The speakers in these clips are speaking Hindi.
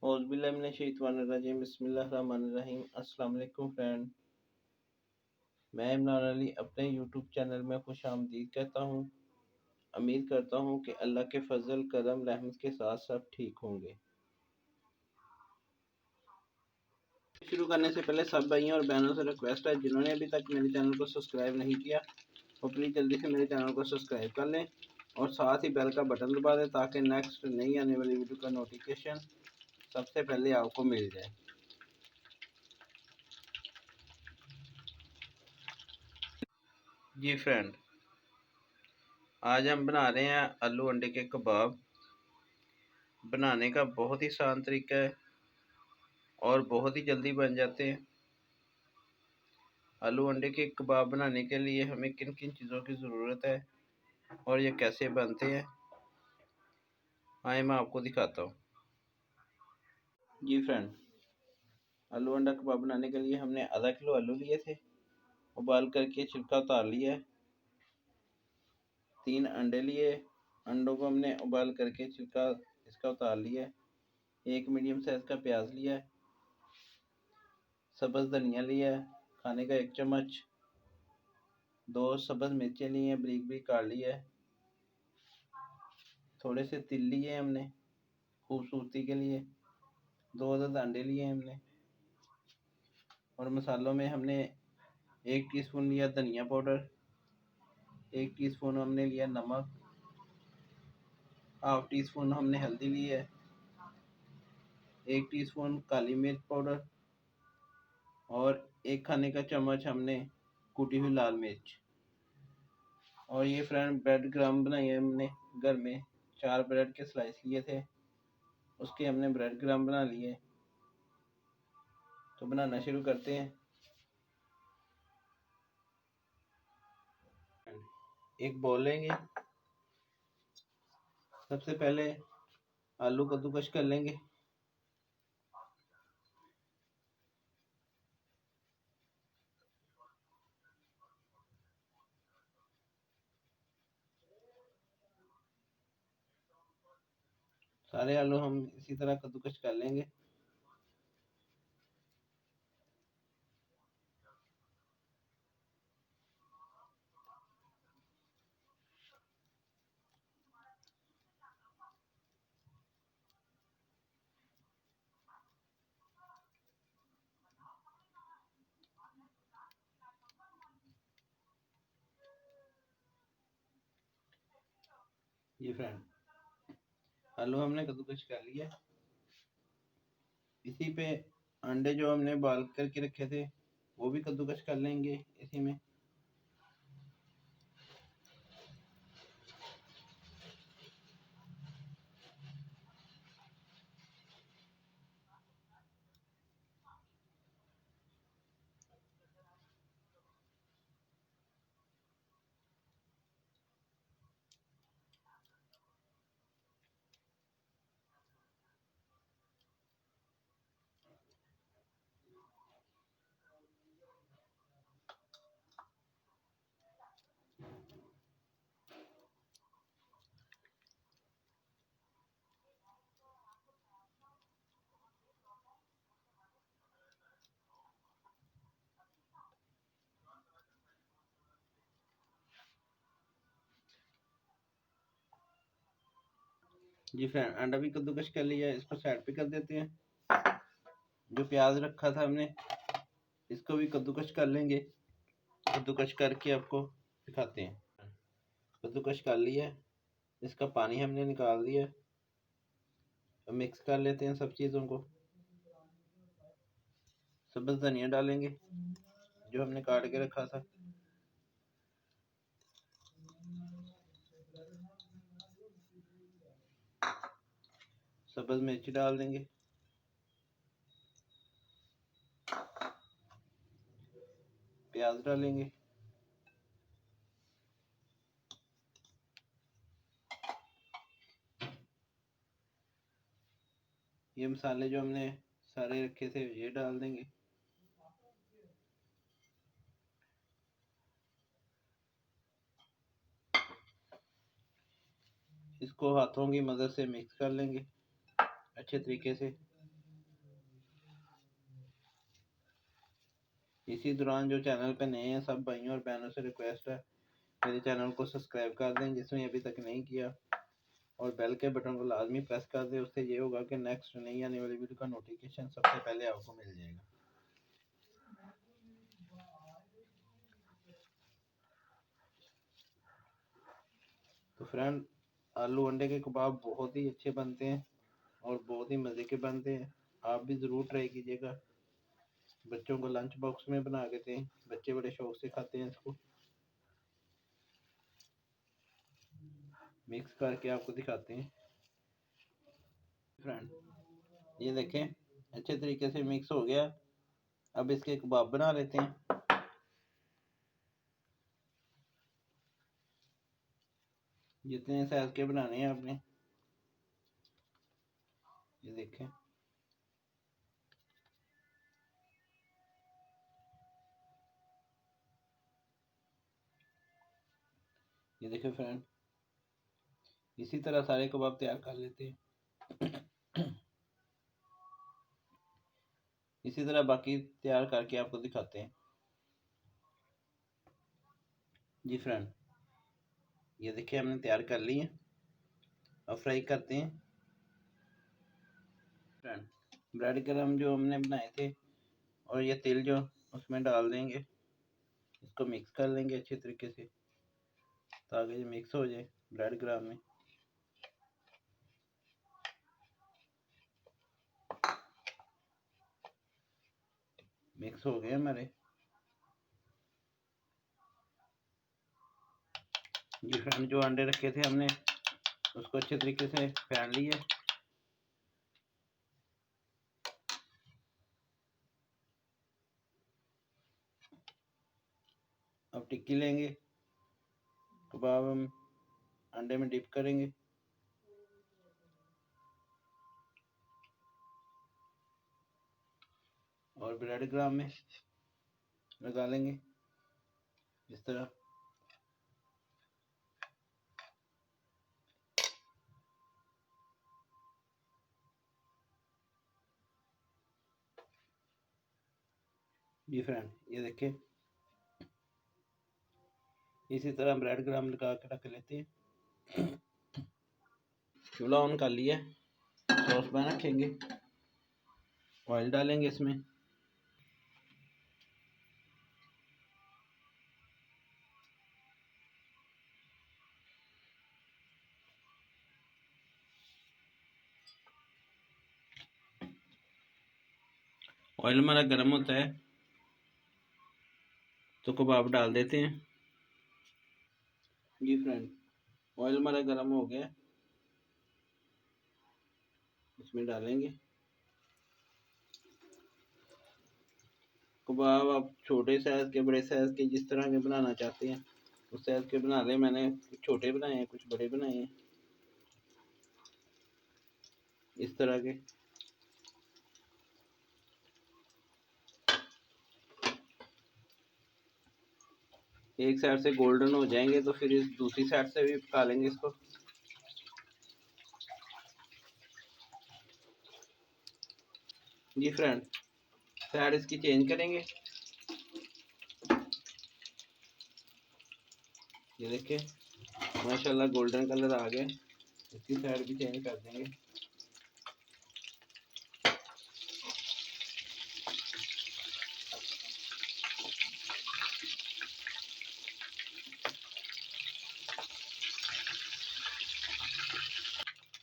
औज़ुबिल्लाहिमिनश्शैतानिर्रजीम बिस्मिल्लाहिर्रहमानिर्रहीम। अस्सलाम वालेकुम फ्रेंड, मैं इमरान अली अपने यूट्यूब चैनल में खुशामदीद कहता हूँ। उम्मीद करता हूँ कि अल्लाह के फजल करम रहमत के साथ सब ठीक होंगे। शुरू करने से पहले सब भाइयों और बहनों से रिक्वेस्ट है, जिन्होंने अभी तक मेरे चैनल को सब्सक्राइब नहीं किया वो प्लीज़ जल्दी से मेरे चैनल को सब्सक्राइब कर लें और साथ ही बेल का बटन दबा दें ताकि नेक्स्ट नई आने वाली वीडियो का नोटिफिकेशन सबसे पहले आपको मिल जाए। जी फ्रेंड, आज हम बना रहे हैं आलू अंडे के कबाब। बनाने का बहुत ही आसान तरीका है और बहुत ही जल्दी बन जाते हैं। आलू अंडे के कबाब बनाने के लिए हमें किन किन चीज़ों की ज़रूरत है और ये कैसे बनते हैं, आइए मैं आपको दिखाता हूँ। जी फ्रेंड, आलू अंडा कबाब बनाने के लिए हमने आधा किलो आलू लिए थे, उबाल करके छिलका उतार लिया है। 3 अंडे लिए, अंडों को हमने उबाल करके छिलका इसका उतार लिया है। 1 मीडियम साइज़ का प्याज लिया है, सब्ज़ धनिया लिया है खाने का 1 चम्मच, 2 सब्ज़ मिर्चें ली हैं, बारीक बारीक काट लिया है। थोड़े से तिल लिए हमने खूबसूरती के लिए। 2 अदद अंडे लिए हमने। और मसालों में हमने 1 टीस्पून लिया धनिया पाउडर, 1 टीस्पून हमने लिया नमक, हाफ टी स्पून हमने हल्दी ली है, 1 टीस्पून काली मिर्च पाउडर और 1 खाने का चम्मच हमने कुटी हुई लाल मिर्च। और ये फ्रेंड ब्रेड क्रम्ब बनाए हैं हमने घर में। 4 ब्रेड के स्लाइस लिए थे, उसके हमने ब्रेड क्रम्ब बना लिए। तो बनाना शुरू करते हैं। एक बोल लेंगे, सबसे पहले आलू कद्दूकस कर लेंगे। सारे आलू हम इसी तरह कद्दूकस कर लेंगे। ये फ्रेंड, आलू हमने कद्दूकस कर लिया। इसी पे अंडे जो हमने बॉयल करके रखे थे वो भी कद्दूकस कर लेंगे इसी में। जी फ्रेंड, अंडा भी कद्दूकस कर लिया है, इसको साइड पे कर देते हैं। जो प्याज रखा था हमने इसको भी कद्दूकस कर लेंगे। कद्दूकस करके आपको दिखाते हैं। कद्दूकस कर लिया है, इसका पानी हमने निकाल दिया। अब मिक्स कर लेते हैं सब चीज़ों को। सब्ज़ धनिया डालेंगे जो हमने काट के रखा था। सब्ज़ मिर्च डाल देंगे। प्याज डालेंगे। ये मसाले जो हमने सारे रखे थे ये डाल देंगे। इसको हाथों की मदद से मिक्स कर लेंगे अच्छे तरीके से। इसी दौरान जो चैनल पे नए हैं सब भाइयों और बहनों से रिक्वेस्ट है मेरे चैनल को सब्सक्राइब कर दें जिसने अभी तक नहीं किया, और बेल के बटन को लाजमी प्रेस कर दें। उससे ये होगा कि नेक्स्ट नई आने वाली वीडियो का नोटिफिकेशन सबसे पहले आपको मिल जाएगा। तो फ्रेंड, आलू अंडे के कबाब बहुत ही अच्छे बनते हैं और बहुत ही मज़े के बनते हैं। आप भी ज़रूर ट्राई कीजिएगा। बच्चों को लंच बॉक्स में बना के दें, बच्चे बड़े शौक से खाते हैं इसको। मिक्स करके आपको दिखाते हैं फ्रेंड। ये देखें अच्छे तरीके से मिक्स हो गया। अब इसके कबाब बना लेते हैं। जितने साइज के बनाने हैं आपने, ये देखें। ये देखें फ्रेंड, इसी तरह सारे कबाब तैयार कर लेते हैं। इसी तरह बाकी तैयार करके आपको दिखाते हैं। जी फ्रेंड, ये देखिए हमने तैयार कर ली है। अब फ्राई करते हैं फ्रेंड। ब्रेड क्रम्ब जो हमने बनाए थे और ये तेल जो उसमें डाल देंगे, इसको मिक्स कर लेंगे अच्छे तरीके से ताकि ये मिक्स हो जाए ब्रेड क्रम्ब में। मिक्स हो गए हमारे। जी फ्रेंड, जो अंडे रखे थे हमने उसको अच्छे तरीके से फेंट लिए। अब टिक्की लेंगे, कबाब हम अंडे में डिप करेंगे और ब्रेड क्रम्ब में लगा लेंगे इस तरह। जी फ्रेंड, ये देखिए इसी तरह ब्रेड क्रम्ब लगा के रख लेते हैं। चूल्हा ऑन कर लिया, सॉस पैन रखेंगे, ऑयल डालेंगे इसमें। ऑयल हमारा गर्म होता है तो कबाब डाल देते हैं। जी फ्रेंड, ऑयल हमारा गर्म हो गया, इसमें डालेंगे कबाब। आप छोटे साइज़ के, बड़े साइज़ के, जिस तरह के बनाना चाहते हैं उस साइज़ के बना लें। मैंने कुछ छोटे बनाए हैं, कुछ बड़े बनाए हैं इस तरह के। एक साइड से गोल्डन हो जाएंगे तो फिर इस दूसरी साइड से भी पका लेंगे इसको। जी फ्रेंड, साइड इसकी चेंज करेंगे। ये देखिए माशाल्लाह गोल्डन कलर आ गया, इसकी साइड भी चेंज कर देंगे।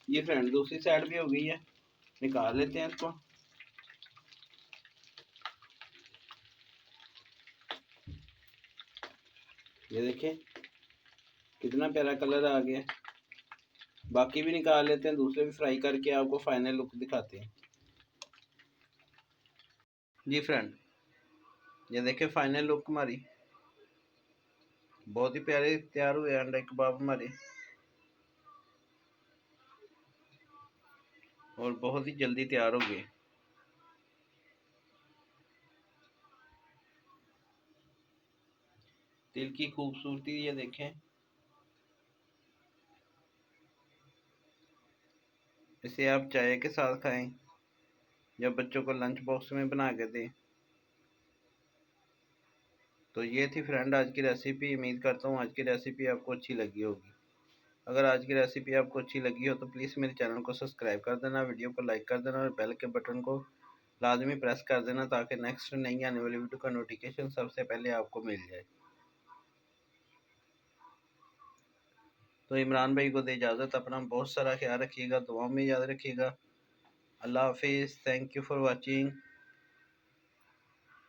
ये फ्रेंड दूसरी साइड भी हो गई है, निकाल लेते हैं इसको। ये देखिए कितना प्यारा कलर आ गया। बाकी भी निकाल लेते हैं, दूसरे भी फ्राई करके आपको फाइनल लुक दिखाते हैं। जी फ्रेंड, ये देखिए फाइनल लुक हमारी, बहुत ही प्यारे तैयार हुए अंडे कबाब हमारे, और बहुत ही जल्दी तैयार हो गए। तिल की खूबसूरती ये देखें। इसे आप चाय के साथ खाएं या बच्चों को लंच बॉक्स में बना के दें। तो ये थी फ्रेंड आज की रेसिपी। उम्मीद करता हूँ आज की रेसिपी आपको अच्छी लगी होगी। अगर आज की रेसिपी आपको अच्छी लगी हो तो प्लीज़ मेरे चैनल को सब्सक्राइब कर देना, वीडियो को लाइक कर देना और बेल के बटन को लाजमी प्रेस कर देना ताकि नेक्स्ट नई आने वाली वीडियो का नोटिफिकेशन सबसे पहले आपको मिल जाए। तो इमरान भाई को दे इजाज़त, अपना बहुत सारा ख्याल रखिएगा, दुआ में याद रखिएगा। अल्लाह हाफिज़। Thank you for watching.